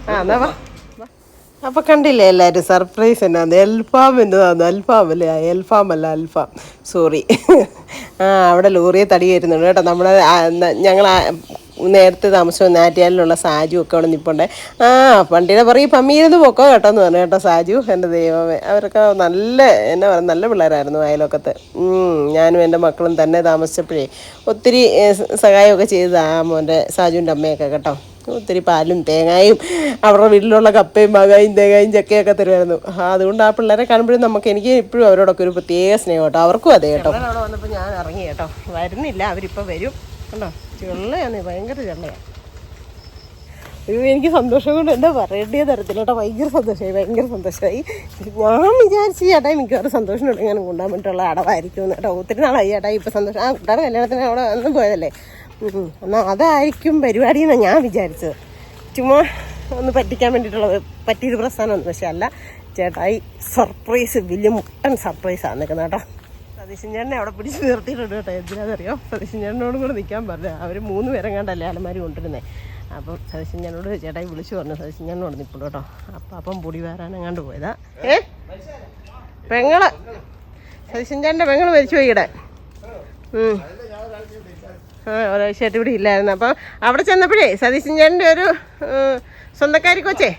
ആ എന്നാ വാ. അപ്പൊ കണ്ടില്ലേ എല്ലാവരും സർപ്രൈസ് എന്നാന്ന്. അൽഫാം എന്നതാന്ന്. അൽഫാം അല്ലേ? അൽഫാം അല്ല, അൽഫാം, സോറി. ആ അവിടെ ലോറിയെ തടി കയറ്റുന്നുണ്ട് കേട്ടോ. നമ്മുടെ ഞങ്ങൾ നേരത്തെ താമസം നാറ്റിയാലിലുള്ള സാജു ഒക്കെ അവിടെ നിൽപ്പുണ്ടേ. ആ വണ്ടിയുടെ പറയും പമ്മിയിരുന്ന് പൊക്കോ കേട്ടോ എന്ന് പറഞ്ഞു കേട്ടോ സാജു. എൻ്റെ ദൈവമേ, അവരൊക്കെ നല്ല എന്നാ പറയുക, നല്ല പിള്ളേരായിരുന്നു അയലൊക്കത്ത്. ഞാനും എൻ്റെ മക്കളും തന്നെ താമസിച്ചപ്പോഴേ ഒത്തിരി സഹായമൊക്കെ ചെയ്തതാണ് മോൻ്റെ സാജുവിൻ്റെ അമ്മയൊക്കെ കേട്ടോ. ഒത്തിരി പാലും തേങ്ങായും അവരുടെ വീട്ടിലുള്ള കപ്പയും മകായും തേങ്ങായും ചക്കയൊക്കെ തരുമായിരുന്നു. അതുകൊണ്ട് ആ പിള്ളേരെ കാണുമ്പോഴും എനിക്ക് ഇപ്പോഴും അവരോടൊക്കെ ഒരു പ്രത്യേക സ്നേഹം കേട്ടോ. അവർക്കും അതെ കേട്ടോ. അവിടെ വന്നപ്പോൾ ഞാൻ ഇറങ്ങി കേട്ടോ. വരുന്നില്ല, അവരിപ്പോൾ വരും കേട്ടോ. ചെള്ളയാണ്, ഭയങ്കര ചെള്ളയാണ്. എനിക്ക് സന്തോഷം കൊണ്ട് എന്താ പറയേണ്ടേ തരത്തില്ല കേട്ടോ. ഭയങ്കര സന്തോഷമായി. ഞാൻ വിചാരിച്ചു ചേട്ടായി മിക്കവാറും സന്തോഷമുണ്ട് ഞാൻ കൊണ്ടാൻ വേണ്ടിയിട്ടുള്ള അടവായിരിക്കും കേട്ടോ. ഒത്തിരി നാളായി ചേട്ടായി ഇപ്പോൾ സന്തോഷം. ആ കുട്ടാടെ കല്യാണത്തിന് അവിടെ ഒന്നും പോയതല്ലേ. എന്നാൽ അതായിരിക്കും പരിപാടി എന്നാണ് ഞാൻ വിചാരിച്ചത്. ചുമ്മാ ഒന്ന് പറ്റിക്കാൻ വേണ്ടിയിട്ടുള്ള പറ്റിയൊരു പ്രസ്ഥാനമൊന്നും പക്ഷെ അല്ല. ചേട്ടായി സർപ്രൈസ്, വലിയ മുട്ടൻ സർപ്രൈസാണ് നിൽക്കുന്നത് കേട്ടോ. സതീശൻ ചേട്ടനെ അവിടെ പിടിച്ച് നിർത്തിയിട്ടുണ്ട് കേട്ടോ. എന്തിനാണെന്നറിയോ, സതീശൻ ചേട്ടനോടും കൂടെ നിൽക്കാൻ പറഞ്ഞു. അവർ 3 പേരും കണ്ടല്ലേ അലമാരി കൊണ്ടിരുന്നത്. അപ്പം സതീശൻ ചേട്ടനോട് ചേട്ടായി വിളിച്ചു പറഞ്ഞു. സതീശൻ ചേട്ടനോട് നിൽപ്പുള്ളൂ കേട്ടോ. അപ്പം പൊടി വരാനെങ്ങാണ്ട് പോയതാ. പെങ്ങള് സതീശൻ ചേട്ടൻ്റെ പെങ്ങള് മരിച്ചു പോയി ഇവിടെ. ഒരാഴ്ചയായിട്ട് ഇവിടെ ഇല്ലായിരുന്നു. അപ്പം അവിടെ ചെന്നപ്പോഴേ സതീശൻ ചേട്ടൻ്റെ ഒരു സ്വന്തക്കാരി കൊച്ചേ,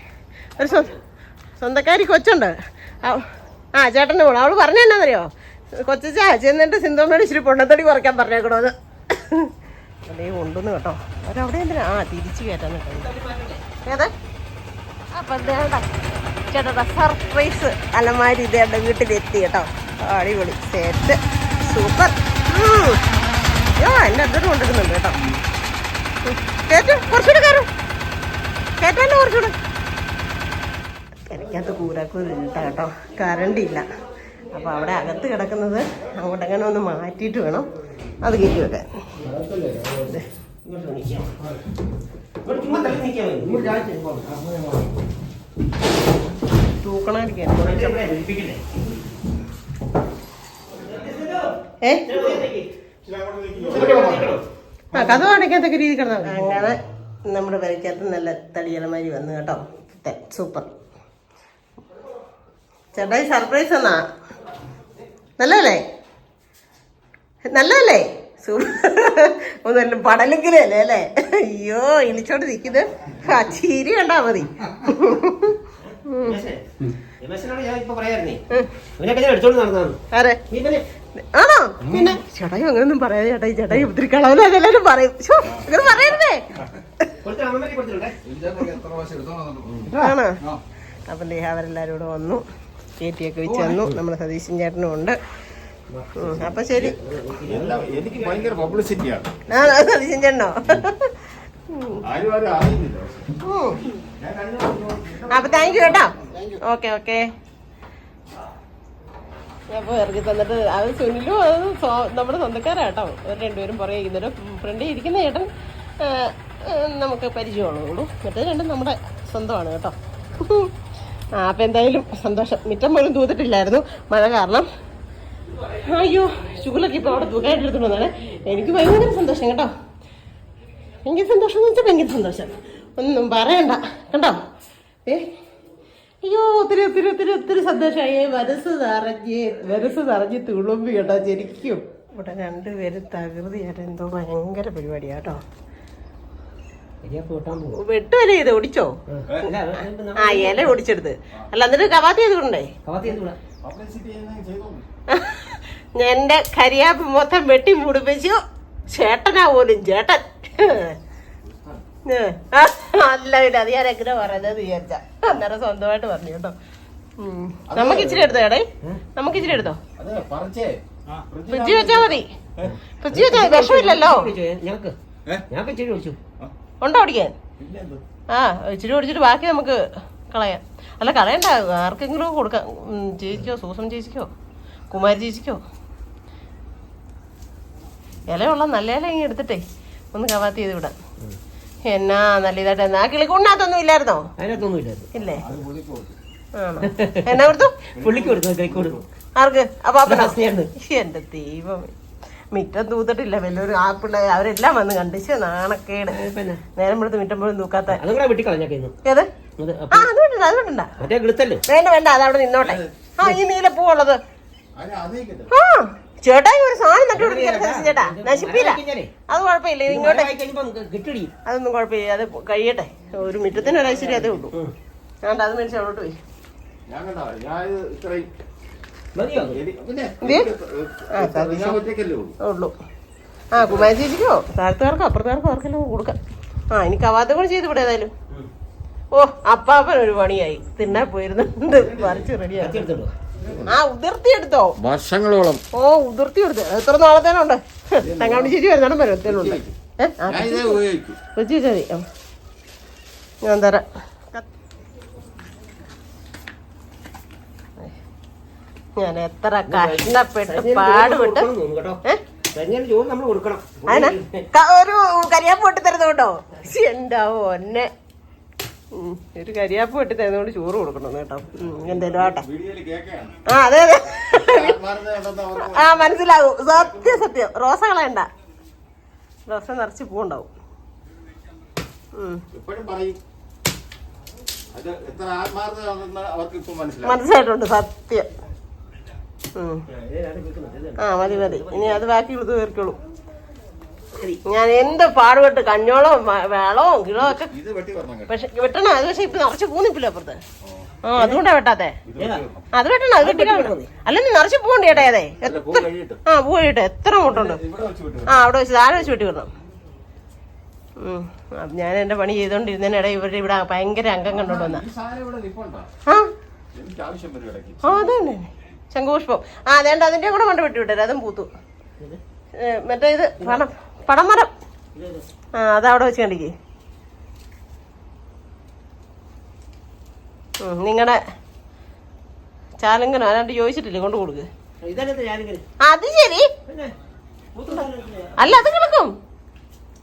ഒരു സ്വന്തക്കാരി കൊച്ചുണ്ട്. ആ ചേട്ടൻ്റെ കൂടെ അവൾ പറഞ്ഞു എന്നാന്നറിയോ, കൊച്ചാ ചെന്നിട്ട് സിന്ധുമ്മയുടെ ഇച്ചിരി പൊണ്ണത്തടി കുറയ്ക്കാൻ പറഞ്ഞേക്കണോ അത്. അതേ കൊണ്ടുവന്ന് കേട്ടോ. അവരവിടെ എന്തിനാ തിരിച്ചു കയറ്റാൻ ഏതാ. അപ്പം ചേട്ടാ സർപ്രൈസ് അലമാരി ഇതേണ്ട വീട്ടിലെത്തി കേട്ടോ. അടിപൊളി സെറ്റ്, സൂപ്പർ. എന്നെ അതൊരു കൊണ്ടിരുന്നുണ്ട് കേട്ടോ. കയറ്റും, കുറച്ചുകൂടെ കയറ്റാണ്ട് കുറച്ചുകൂടെ. എനിക്കകത്ത് കൂരാക്കൂരിട്ടാ കേട്ടോ. കറണ്ടില്ല. അപ്പോൾ അവിടെ അകത്ത് കിടക്കുന്നത് അങ്ങോട്ടെങ്ങനെ ഒന്ന് മാറ്റിയിട്ട് വേണം അത് കയറ്റി വെക്കാൻ. തൂക്കണായിരിക്കും. കഥ അടയ്ക്കാത്തൊക്കെ രീതി കിടന്നാൽ അങ്ങനെ നമ്മുടെ വരയ്ക്കകത്ത് നല്ല തടിയലമാരി വന്നു കേട്ടോ. സൂപ്പർ ചേട്ടായി സർപ്രൈസ് എന്നാ. നല്ലതല്ലേ സൂപ്പർ. ഒന്നല്ല പടലെങ്കിലും അല്ലേ അല്ലേ. അയ്യോ ഇളിച്ചോണ്ട് നിൽക്കുന്നത്. ചിരി കണ്ടാ മതി. ആണോ? പിന്നെ ചേട്ടായി അങ്ങനൊന്നും പറയാതെ ചേട്ടായി ഒത്തിരി കളവല്ലോ അതെല്ലാരും പറയും. അങ്ങനെ പറയരുതേ. ആണോ? അപ്പം അവരെല്ലാരും കൂടെ വന്നു, കയറ്റിയൊക്കെ വെച്ച് തന്നു. നമ്മുടെ സതീശൻ ചേട്ടനും ഉണ്ട്. അപ്പൊ ശരി. എനിക്ക് ഭയങ്കര പബ്ലിസിറ്റിയാണ്. സതീശൻ ചേട്ടനോ? അപ്പൊ താങ്ക് യു കേട്ടോ. ഓക്കെ. അപ്പോൾ ഇറങ്ങി തന്നിട്ട് അത് സുനിലും അത് നമ്മുടെ സ്വന്തക്കാരാട്ടോ. അവർ 2 പേരും പുറകെ ഇരിക്കുന്നൊരു ഫ്രണ്ടിൽ ഇരിക്കുന്ന ചേട്ടൻ നമുക്ക് പരിചയമുള്ളൂ. മറ്റേ 2 നമ്മുടെ സ്വന്തമാണ് കേട്ടോ. അപ്പം എന്തായാലും സന്തോഷം. മിറ്റം പോലും തൂത്തിട്ടില്ലായിരുന്നു മഴ കാരണം. അയ്യോ ചൂലൊക്കെ ഇപ്പോൾ അവിടെ തൂക്കായിട്ട് എടുത്തുകൊണ്ട് വന്നാണ്. എനിക്ക് ഭയങ്കര സന്തോഷം കേട്ടോ. ഭയങ്കര സന്തോഷം എന്ന് വെച്ചാൽ ഭയങ്കര സന്തോഷം, ഒന്നും പറയണ്ട കേട്ടോ. അയ്യോ ഒത്തിരി സന്തോഷമായി. മനസ്സ് നിറഞ്ഞ് തുളുമ്പി കേട്ടോ ശരിക്കും. ഇവിടെ 2 പേര് തകൃതിയായിട്ട് എന്തോ ഭയങ്കര പരിപാടിയാട്ടോ. വെട്ടുവരെ ചെയ്ത് ഒടിച്ചോ? ഇല ഒടിച്ചെടുത്ത് അല്ല, എന്നിട്ട് കവാത്തി ചെയ്തുകൊണ്ടേ എന്റെ കരിയാപ്പ് മൊത്തം വെട്ടി മുടിപ്പിച്ചു. ചേട്ടനാ പോലും ചേട്ടൻ. അല്ല പിന്നെ അത് ഞാൻ എങ്ങനെ പറയുന്നത് വിചാരിച്ച അന്നേരം സ്വന്തമായിട്ട് പറഞ്ഞു കേട്ടോ. നമുക്ക് ഇച്ചിരി എടുത്തോ ചേട്ടേ, നമുക്ക് ഇച്ചിരി എടുത്തോ. ഫ്രിഡ്ജ് വെച്ചാ മതി. ഫ്രിഡ്ജ് വെച്ചാൽ വിഷമില്ലല്ലോ. ഉണ്ടോ ഓടിക്കാൻ? ഇച്ചിരി ഓടിച്ചിട്ട് ബാക്കി നമുക്ക് കളയാം. അല്ല കളയണ്ട, ആർക്കെങ്കിലും കൊടുക്കാം. ചേച്ചിക്കോ, സൂസം ചേച്ചിക്കോ, കുമാരി ചേച്ചിക്കോ. ഇലയുള്ള നല്ല ഇല ഇങ്ങനെ എടുത്തിട്ടേ ഒന്ന് കവാത്തി ചെയ്ത് വിടാം. എന്നാ നല്ല ഇതായിട്ട്. ആ കിളിക്കുണ്ണാത്തൊന്നും ഇല്ലായിരുന്നോ? അതിനകത്തൊന്നും ഇല്ലേ? ആണോ എന്നാ കൊടുത്തു? പുള്ളിക്ക് കൊടുത്തു, കൈക്ക് കൊടുത്തു. ആർക്ക്? അപ്പൊ ഹസ്നിയാണ്. എന്റെ ദൈവം, മിറ്റം തൂത്തിട്ടില്ല. വല്ലൊരു ആ പിള്ളേർ അവരെല്ലാം വന്ന് കണ്ടിച്ച് നാണക്കേട്. നേരം എടുത്ത് മിറ്റം പോലും തൂക്കാത്ത. അതുകൂടെ വെട്ടിക്കളഞ്ഞേക്കുന്നു. ഏത്? ആ അത് വേണ്ട, അത് വേണ്ട. മറ്റേ കിളുത്തല്ലേ? വേണ്ട വേണ്ട, അത് അവിടെ നിന്നോട്ടെ. ആ ഈ നീലപ്പൂവുള്ളത്. ആ ചേട്ടായി ഒരു സാധനം നട്ടുപിടിക്കാൻ ചേട്ടാ, നശിപ്പില്ല. അത് കുഴപ്പമില്ല, ഇങ്ങോട്ട് കിട്ടടി. അതൊന്നും കുഴപ്പമില്ല, അത് കഴിയട്ടെ. ഒരു മിറ്റത്തിന് ഒരു ഐശ്വര്യം അതേ ഉള്ളൂ. അതുകൊണ്ട് അത് മേടിച്ച് അവിടോട്ട് പോയി. ഉള്ളൂ. ആ കുമാരി ചേച്ചിക്കോ താഴത്തുകാർക്കോ അപ്പുറത്തുകാർക്കോ ആർക്കെല്ലാം കൊടുക്കാം. ആ ഇനി കവാത്ത കൂടെ ചെയ്ത് ഇവിടെ ഏതായാലും. ഓ അപ്പാപ്പൻ ഒരു പണിയായി. തിന്നാൻ പോയിരുന്നുണ്ട്, പറിച്ച് റെഡിയാക്കി. ആ ഉതിർത്തി എടുത്തോ? വർഷങ്ങളോളം. ഓ ഉതിർത്തി എടുത്ത് എത്ര നാളത്തേനുണ്ട്? തങ്ങാണ്ടി ചേച്ചി വരുന്നോണം വരത്തേനുണ്ട്. വെച്ച് വെച്ചാൽ മതി. ഞാൻ തരാം. ഞാൻ എത്ര കഷ്ടപ്പെട്ട് പാടുപെട്ട് ഒരു കരിയാപ്പ് പൊട്ടി തരുന്നോട്ടോ. എന്റെ ഒന്നെ ഒരു കരിയാപ്പ് പൊട്ടി തരുന്നോണ്ട് ചോറ് കൊടുക്കണം കേട്ടോ. എന്തേലും ആട്ടെ. ആ അതെ അതെ, ആ മനസ്സിലാവും. സത്യം സത്യം. റോസ കളയണ്ട, റോസ നിറച്ച് പൂവുണ്ടാവും. മനസ്സിലായിട്ടുണ്ട് സത്യം. ആ മതി മതി, ഇനി അത് ബാക്കി കൊടുത്ത് തീർക്കുള്ളൂ. ഞാൻ എന്ത് പാടുപെട്ട് കഞ്ഞോളവും വെള്ളവും കിളവും ഒക്കെ പക്ഷെ വെട്ടണം. അത് പക്ഷെ ഇപ്പൊ നിറച്ച് പൂന്നിപ്പില്ല അപ്പുറത്ത്. ആ അതുകൊണ്ടാ വെട്ടാത്തെ. അത് വെട്ടണം, അത് വെട്ടിക്കണം. അല്ല നീ നിറച്ച് പൂണ്ട് ചേട്ടാ. അതെ ആ പൂ കഴിയട്ടെ. എത്ര മുട്ടുണ്ട്? ആ അവിടെ വെച്ച് താഴെ വെച്ച് വെട്ടി വിടണം. ഞാൻ എന്റെ പണി ചെയ്തോണ്ടിരുന്നതിനിടെ ഇവരുടെ ഇവിടെ ഭയങ്കര അംഗം കണ്ടോണ്ട് വന്ന. ആ അതന്നെ ശംഖുപുഷ്പം. ആ അതേണ്ട അതിന്റെ കൂടെ കൊണ്ട് വെട്ടി വിട്ടേ, അതും പൂത്തു. മറ്റേ ഇത് പടമരം. ആ അതവിടെ വെച്ച് കണ്ടിക്ക്. നിങ്ങളുടെ ചാലങ്കനോ ആരാണ്ട് ചോദിച്ചിട്ടില്ലേ, കൊണ്ട് കൊടുക്ക്. അത് ശരി. അല്ല അത് കിടക്കും.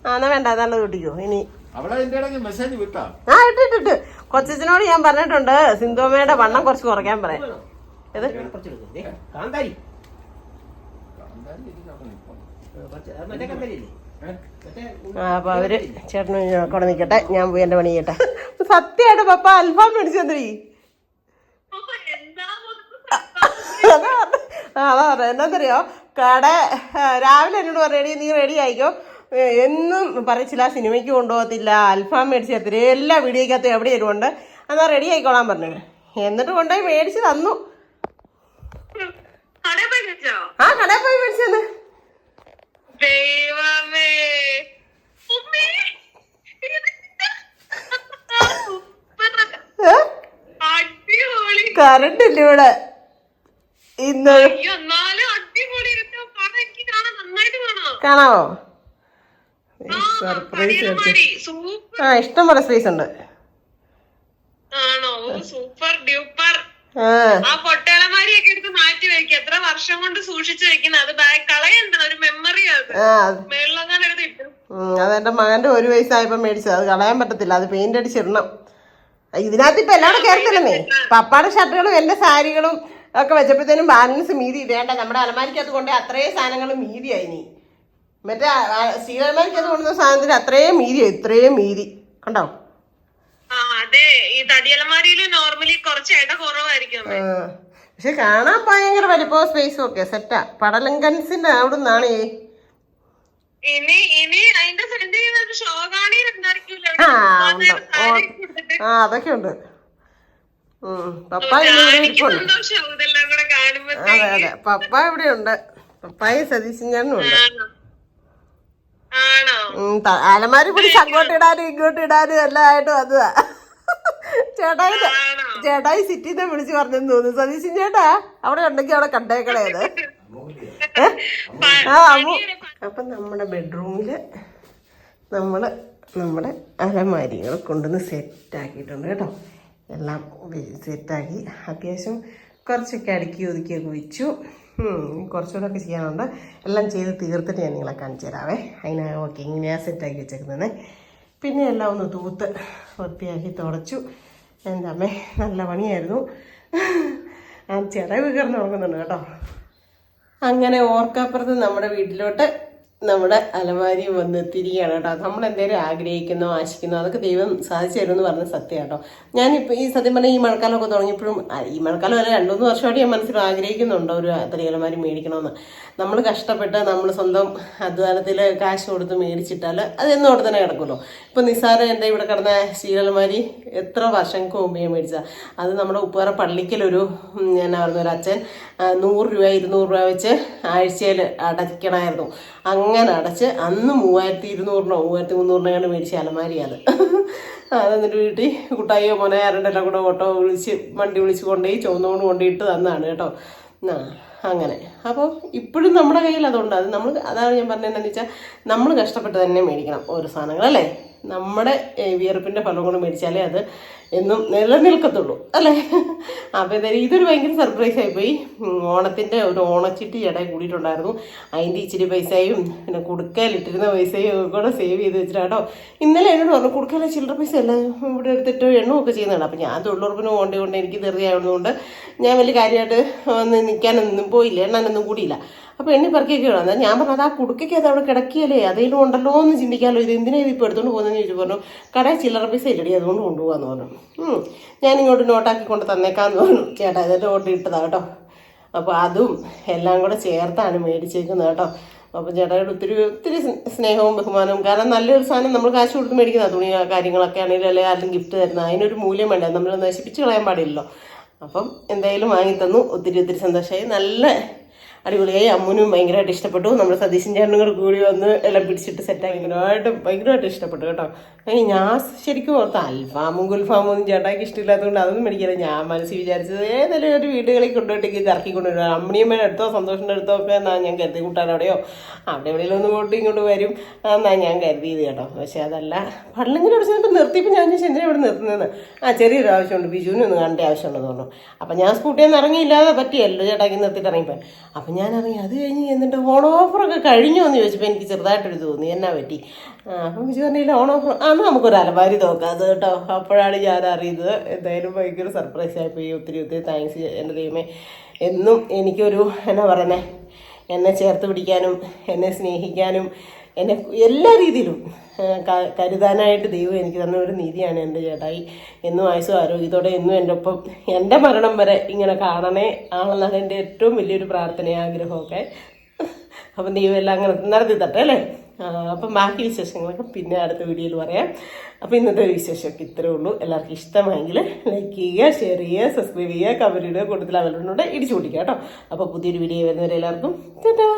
ആ എന്നാ വേണ്ട, നല്ലത് കിട്ടിക്കോ. ഇനി ആ ഇട്ടിട്ട് കൊച്ചനോട് ഞാൻ പറഞ്ഞിട്ടുണ്ട് സിന്ധുമ്മയുടെ വണ്ണം കുറച്ച് കുറയ്ക്കാൻ പറയാം. ഏത്? അപ്പൊ അവര് ചേട്ടന് കൂടെ നിക്കട്ടെ, ഞാൻ പോയി എന്റെ പണി ചെയ്യട്ടെ. സത്യമായിട്ട് പപ്പ അൽഫാം മേടിച്ചു തന്നീ. അതാ പറഞ്ഞ എന്താന്നറിയോ, കട രാവിലെ എന്നോട് പറഞ്ഞു നീ റെഡി ആയിക്കോ, എന്നും പറയിച്ചില്ല സിനിമയ്ക്ക് കൊണ്ടുപോകത്തില്ല, അൽഫാം മേടിച്ച് തരത്തില്ല, എല്ലാ വീഡിയോക്കകത്തും എവിടെയും ഉണ്ട്, എന്നാ റെഡി ആയിക്കോളാൻ പറഞ്ഞു. എന്നിട്ട് കൊണ്ടുപോയി മേടിച്ച് തന്നു. ആ കടയിൽ പോയി മേടിച്ചു തന്നു. കറണ്ട് ഇല്ല ഇവിടെ ഇന്ന്. കാണാവോ? സർപ്രൈസ്. ആ ഇഷ്ടം പോലെ സ്പേസ് ഉണ്ട്. Super duper. ആ പൊട്ടേളമാരിയൊക്കെ എടുത്ത് മാറ്റി വെക്കുക. എത്ര വർഷം കൊണ്ട് സൂക്ഷിച്ചു വെക്കുന്ന അത് കളയണ്ട, ഒരു മെമ്മറി. അത് മേളിലൊക്കെ എടുത്ത് ഇട്ടു. അതെന്റെ മകന്റെ 1 വയസ്സായപ്പോ മേടിച്ചത്. അത് കളയാൻ പറ്റത്തില്ല, അത് പെയിന്റ് അടിച്ചിടണം. ഇതിനകത്ത് ഇപ്പൊ എല്ലാവരും കയറത്തില്ലെന്നേ. പപ്പാടെ ഷർട്ടുകളും എന്റെ സാരികളും ഒക്കെ വെച്ചപ്പോഴത്തേനും ബാലൻസ് മീതി വേണ്ട. നമ്മുടെ അലമാരിക്കകത്ത് കൊണ്ട് അത്രയും സാധനങ്ങൾ മീതിയായി. നീ മറ്റേ സ്റ്റീൽ അലമാരിക്കകത്ത് കൊണ്ടുവന്ന സാധനത്തിന് അത്രയും മീതിയായി, ഇത്രയും മീതി കണ്ടോ? അതെ, ഈ തടിയലമാരിയില് നോർമലി കുറച്ച് ഇട കുറവായിരിക്കും. പക്ഷെ കാണാൻ ഭയങ്കര വലിപ്പവും സ്പേസും ഒക്കെ സെറ്റാ. പടലങ്കൻസിന്റെ അവിടെ നിന്നാണ്. ആ അതൊക്കെ ഉണ്ട്. പപ്പ അതെ അതെ, പപ്പ ഇവിടെ ഉണ്ട്. പപ്പായും സതീശനും ഉണ്ട്. അലമാരി പിടിച്ച് അങ്ങോട്ട് ഇടാനും ഇങ്ങോട്ട് ഇടാനും എല്ലാം ആയിട്ട് വന്നതാ. ചേട്ടായി സിറ്റിന്ന് വിളിച്ച് പറഞ്ഞെന്ന് തോന്നുന്നു. സതീശൻ ചേട്ടാ അവിടെ ഉണ്ടെങ്കിൽ അവിടെ കണ്ടേക്കണേത്. ആ അപ്പൊ നമ്മുടെ ബെഡ്റൂമില് നമ്മുടെ അലമാരികൾ കൊണ്ടുവന്ന് സെറ്റാക്കിയിട്ടുണ്ട് കേട്ടോ. എല്ലാം സെറ്റാക്കി അത്യാവശ്യം കുറച്ചൊക്കെ അടുക്കി ഒതുക്കിയൊക്കെ വെച്ചു. കുറച്ചുകൂടെ ഒക്കെ ചെയ്യാനുണ്ട്. എല്ലാം ചെയ്ത് തീർത്തിട്ട് ഞാൻ നിങ്ങളെ കാണിച്ചു തരാവേ. അതിന് ഓക്കെ ഇങ്ങനെയാണ് സെറ്റാക്കി വെച്ചേക്കുന്നത്. പിന്നെ എല്ലാം ഒന്ന് തൂത്ത് വൃത്തിയാക്കി തുടച്ചു. എൻ്റെ അമ്മേ നല്ല പണിയായിരുന്നു. ആ ചിറക് കിടന്ന് ഉറങ്ങുന്നുണ്ട് കേട്ടോ. അങ്ങനെ ഓർക്കപ്പുറത്ത് നമ്മുടെ വീട്ടിലോട്ട് നമ്മുടെ അലമാരി വന്ന് തിരികെയാണ് കേട്ടോ. നമ്മൾ എന്തെങ്കിലും ആഗ്രഹിക്കുന്നോ ആശിക്കുന്നോ അതൊക്കെ ദൈവം സാധിച്ചു തരുമെന്ന് പറഞ്ഞ സത്യം കേട്ടോ. ഞാനിപ്പോൾ ഈ സത്യം പറഞ്ഞാൽ ഈ മഴക്കാലമൊക്കെ തുടങ്ങിയപ്പോഴും ഈ മഴക്കാലം അല്ല 2-3 വർഷമായിട്ട് ഞാൻ മനസ്സിൽ ആഗ്രഹിക്കുന്നുണ്ടോ ഒരു അത്രയും അലമാരി മേടിക്കണമെന്ന്. നമ്മൾ കഷ്ടപ്പെട്ട് നമ്മൾ സ്വന്തം അധ്വാനത്തിൽ കാശ് കൊടുത്ത് മേടിച്ചിട്ടാൽ അത് എന്നോട് തന്നെ കിടക്കുമല്ലോ. ഇപ്പം നിസ്സാരം എൻ്റെ ഇവിടെ കിടന്ന സ്റ്റീലലമാരി എത്ര വർഷങ്ങൾക്ക് മുമ്പേ മേടിച്ചതാണ്. അത് നമ്മുടെ ഉപ്പുപാറ പള്ളിക്കലൊരു എന്നാ പറയുന്ന ഒരു അച്ഛൻ 100 രൂപ 200 രൂപ വെച്ച് ആഴ്ചയിൽ അടയ്ക്കണമായിരുന്നു. അങ്ങനെ അടച്ച് അന്ന് 3200-നോ 3300-നോ മേടിച്ച അലമാരി അത്. അതെന്നിട്ട് വീട്ടിൽ കുട്ടായിയോ മോനെ ആരുടെല്ലാം കൂടെ ഓട്ടോ വണ്ടി വിളിച്ച് കൊണ്ടുപോയി ചുവന്നുകൊണ്ട് കൊണ്ടിട്ട് തന്നാണ് കേട്ടോ. അങ്ങനെ അപ്പോൾ ഇപ്പോഴും നമ്മുടെ കയ്യിൽ അതുണ്ട്. അത് നമ്മൾ അതാണ് ഞാൻ പറഞ്ഞത് എന്താണെന്ന് വെച്ചാൽ നമ്മൾ കഷ്ടപ്പെട്ട് തന്നെ മേടിക്കണം ഓരോ സാധനങ്ങൾ അല്ലേ. നമ്മുടെ വിയർപ്പിൻ്റെ ഫലം കൊണ്ട് മേടിച്ചാലേ അത് എന്നും നിലനിൽക്കത്തുള്ളൂ അല്ലേ. അപ്പോൾ എന്തായാലും ഇതൊരു ഭയങ്കര സർപ്രൈസ് ആയിപ്പോയി. ഓണത്തിൻ്റെ ഒരു ഓണച്ചിട്ടി ചേട്ടായി കൂടിയിട്ടുണ്ടായിരുന്നു. അതിൻ്റെ ഇച്ചിരി പൈസയും പിന്നെ കുടുക്കയിലിട്ടിരുന്ന പൈസയും കൂടെ സേവ് ചെയ്ത് വെച്ചിട്ടാട്ടോ. ഇന്നലെ എന്നോട് പറഞ്ഞു കുടുക്കയിലെ ചില്ലറ പൈസ അല്ല ഇവിടെ എടുത്തിട്ടോ എണ്ണമൊക്കെ ചെയ്യുന്നുണ്ട്. അപ്പോൾ ഞാൻ തൊഴിലുറപ്പിന് കൊണ്ട് എനിക്ക് ധൃതിയായതുകൊണ്ട് ഞാൻ വലിയ കാര്യമായിട്ട് വന്ന് നിൽക്കാനൊന്നും പോയില്ല, എണ്ണാനൊന്നും കൂടിയില്ല. അപ്പോൾ എണ്ണി പറക്കിയൊക്കെ വേണം. എന്നാൽ ഞാൻ പറഞ്ഞത് ആ കുടുക്കയ്ക്ക് അത് അവിടെ കിടക്കിയല്ലേ അതേലും ഉണ്ടല്ലോ എന്ന് ചിന്തിക്കാമല്ലോ, ഇത് എന്തിനാ ഇതിപ്പോൾ എടുത്തുകൊണ്ട് പോകുന്നതെന്ന് ചോദിച്ചു. പറഞ്ഞു കടയിൽ ചില്ലറ പൈസ ഇല്ലടി അതുകൊണ്ട് കൊണ്ടുപോകാമെന്ന് പറഞ്ഞു. ഞാനിങ്ങോട്ട് നോട്ടാക്കി കൊണ്ട് തന്നേക്കാമെന്ന് പറഞ്ഞു. ചേട്ടാ ഇതെല്ലാം നോട്ട് ഇട്ടതാണ് കേട്ടോ. അപ്പോൾ അതും എല്ലാം കൂടെ ചേർത്താണ് മേടിച്ചേക്കുന്നത് കേട്ടോ. അപ്പോൾ ചേട്ടായുടെ ഒത്തിരി സ്നേഹവും ബഹുമാനവും. കാരണം നല്ലൊരു സാധനം നമ്മൾ കാശ് കൊടുത്ത് മേടിക്കുന്ന തുണി കാര്യങ്ങളൊക്കെ ആണെങ്കിലും അല്ലെങ്കിൽ ആരും ഗിഫ്റ്റ് തരുന്നത് അതിനൊരു മൂല്യം വേണ്ട, നമ്മൾ നശിപ്പിച്ച് കളയാൻ പാടില്ലല്ലോ. അപ്പം എന്തായാലും വാങ്ങിത്തന്നു. ഒത്തിരി സന്തോഷമായി. നല്ല അടിപൊളിയായി. അമ്മുനും ഭയങ്കരമായിട്ട് ഇഷ്ടപ്പെട്ടു. നമ്മുടെ സതീശൻ ചേട്ടനും കൂടി വന്ന് എല്ലാം പിടിച്ചിട്ട് സെറ്റാക്കി ഭയങ്കരമായിട്ട് ഇഷ്ടപ്പെട്ടു കേട്ടോ. ഞാൻ ശരിക്കും ഓർത്ത് അൽഫാമും ഗുൽഫാമും ഒന്നും ചേട്ടായിക്ക് ഇഷ്ടമില്ലാത്തതുകൊണ്ട് അതൊന്നും മേടിക്കില്ല. ഞാൻ മനസ്സിൽ വിചാരിച്ചത് ഏതെങ്കിലും ഒരു വീടുകളിൽ കൊണ്ടുപോയിട്ടേക്ക് കറക്കി കൊണ്ടുവരും. അമ്മണിയമ്മയുടെ അടുത്തോ സന്തോഷിൻ്റെ അടുത്തോ ഒക്കെ എന്നാ ഞാൻ കരുതി കൂട്ടാനവിടെയോ അവിടെ എവിടെയെങ്കിലും ഒന്ന് പോയിട്ട് ഇങ്ങോട്ട് വരും എന്നാ ഞാൻ കരുതിയത് കേട്ടോ. പക്ഷെ അതല്ല പള്ളിങ്ങനെ ഇവിടെ ചെന്നിട്ട് നിർത്തിയപ്പോൾ ഞാൻ ചോദിച്ചാൽ എന്തിനാണ് ഇവിടെ നിർത്തുന്നതെന്ന്. ചെറിയൊരു ആവശ്യമുണ്ട്, ബിജുവിന് ഒന്ന് കാണേണ്ട ആവശ്യമുണ്ടെന്ന് പറഞ്ഞു. അപ്പം ഞാൻ സ്കൂട്ടിയിൽ നിന്ന് ഇറങ്ങിയില്ലാതെ പറ്റിയല്ലോ ചേട്ടാക്കി നിർത്തിയിട്ട് ഇറങ്ങിപ്പോയി. അപ്പം ഞാൻ ഇറങ്ങി. അത് കഴിഞ്ഞ് എന്നിട്ട് ഓൺ ഓഫറൊക്കെ കഴിഞ്ഞോ എന്ന് ചോദിച്ചപ്പോൾ എനിക്ക് ചെറുതായിട്ടൊരു തോന്നി എന്നാ പറ്റി. അപ്പം വിജു പറഞ്ഞില്ല ഓൺ ഓഫർ നമുക്കൊരു അലമാരി നോക്കാം അത് കേട്ടോ. അപ്പോഴാണ് ഞാൻ അറിയുന്നത്. എന്തായാലും ഭയങ്കര സർപ്രൈസ് ആയിപ്പോയി. ഒത്തിരി താങ്ക്സ് എൻ്റെ ദൈവമേ. എന്നും എനിക്കൊരു എന്നാ പറയുന്നത് എന്നെ ചേർത്ത് പിടിക്കാനും എന്നെ സ്നേഹിക്കാനും എന്നെ എല്ലാ രീതിയിലും കരുതാനായിട്ട് ദൈവം എനിക്ക് തന്ന ഒരു നീതിയാണ് എൻ്റെ ചേട്ടായി. എന്നും ആയുസ്സും ആരോഗ്യത്തോടെ എന്നും എൻ്റെ ഒപ്പം എൻ്റെ മരണം വരെ ഇങ്ങനെ കാണണേ ആണെന്നാണ് എൻ്റെ ഏറ്റവും വലിയൊരു പ്രാർത്ഥനയും ആഗ്രഹമൊക്കെ. അപ്പം ദൈവം എല്ലാം അങ്ങനെ നടത്തി തട്ടെ അല്ലേ. അപ്പം ബാക്കി വിശേഷങ്ങളൊക്കെ പിന്നെ അടുത്ത വീഡിയോയിൽ പറയാം. അപ്പോൾ ഇന്നത്തെ വിശേഷമൊക്കെ ഇത്രേ ഉള്ളൂ. എല്ലാവർക്കും ഇഷ്ടമായെങ്കിൽ ലൈക്ക് ചെയ്യുക, ഷെയർ ചെയ്യുക, സബ്സ്ക്രൈബ് ചെയ്യുക, കമൻറ്റ് ചെയ്യുക, കൂടുതൽ അവരോട് ഇടിച്ചു പൊട്ടിക്കുക കേട്ടോ. അപ്പോൾ പുതിയൊരു വീഡിയോ വരുന്നവരെ എല്ലാവർക്കും ടാറ്റാ.